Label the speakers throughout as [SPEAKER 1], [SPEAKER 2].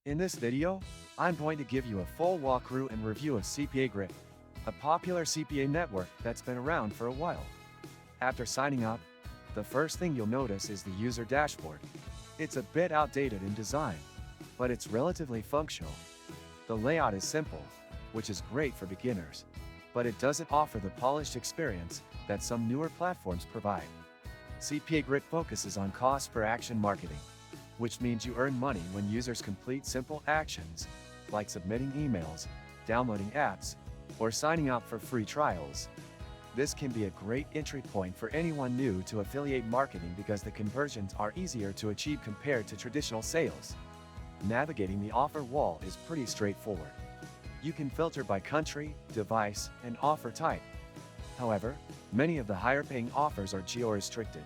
[SPEAKER 1] In this video, I'm going to give you a full walkthrough and review of CPAGrip, a popular CPA network that's been around for a while. After signing up, the first thing you'll notice is the user dashboard. It's a bit outdated in design, but it's relatively functional. The layout is simple, which is great for beginners, but it doesn't offer the polished experience that some newer platforms provide. CPAGrip focuses on cost per action marketing, which means you earn money when users complete simple actions, like submitting emails, downloading apps, or signing up for free trials. This can be a great entry point for anyone new to affiliate marketing because the conversions are easier to achieve compared to traditional sales. Navigating the offer wall is pretty straightforward. You can filter by country, device, and offer type. However, many of the higher-paying offers are geo-restricted,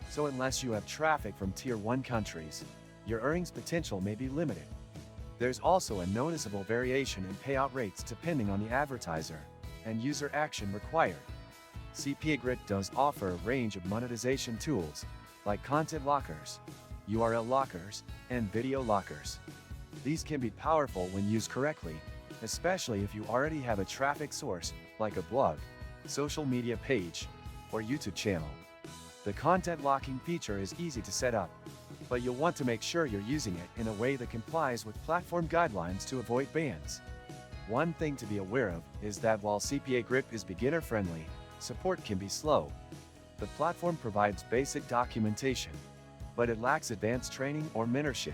[SPEAKER 1] so unless you have traffic from Tier 1 countries, your earnings potential may be limited. There's also a noticeable variation in payout rates depending on the advertiser and user action required. CPAGrip does offer a range of monetization tools, like content lockers, URL lockers, and video lockers. These can be powerful when used correctly, especially if you already have a traffic source, like a blog, social media page, or YouTube channel. The content locking feature is easy to set up, but you'll want to make sure you're using it in a way that complies with platform guidelines to avoid bans. One thing to be aware of is that while CPAGrip is beginner-friendly, support can be slow. The platform provides basic documentation, but it lacks advanced training or mentorship,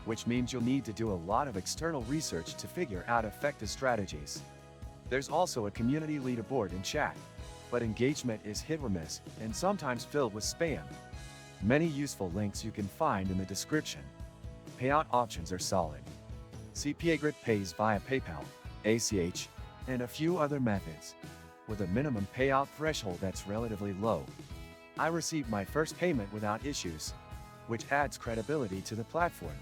[SPEAKER 1] which means you'll need to do a lot of external research to figure out effective strategies. There's also a community leaderboard and chat, but engagement is hit or miss and sometimes filled with spam. Many useful links you can find in the description. Payout options are solid. CPAGrip pays via PayPal, ACH, and a few other methods, with a minimum payout threshold that's relatively low. I received my first payment without issues, which adds credibility to the platform.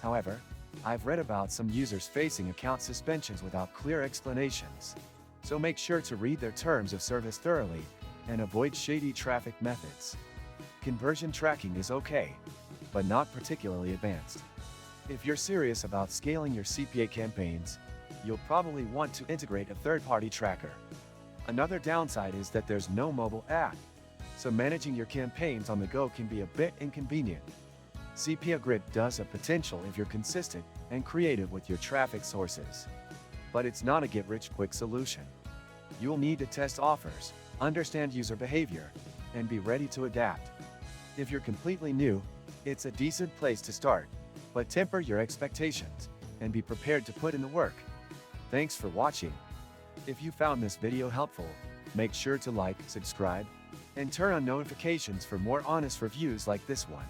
[SPEAKER 1] However, I've read about some users facing account suspensions without clear explanations, so make sure to read their terms of service thoroughly and avoid shady traffic methods. Conversion tracking is okay, but not particularly advanced. If you're serious about scaling your CPA campaigns, you'll probably want to integrate a third-party tracker. Another downside is that there's no mobile app, so managing your campaigns on the go can be a bit inconvenient. CPAGrip does have potential if you're consistent and creative with your traffic sources, but it's not a get-rich-quick solution. You'll need to test offers, understand user behavior, and be ready to adapt. If you're completely new, it's a decent place to start, but temper your expectations and be prepared to put in the work. Thanks for watching. If you found this video helpful, make sure to like, subscribe, and turn on notifications for more honest reviews like this one.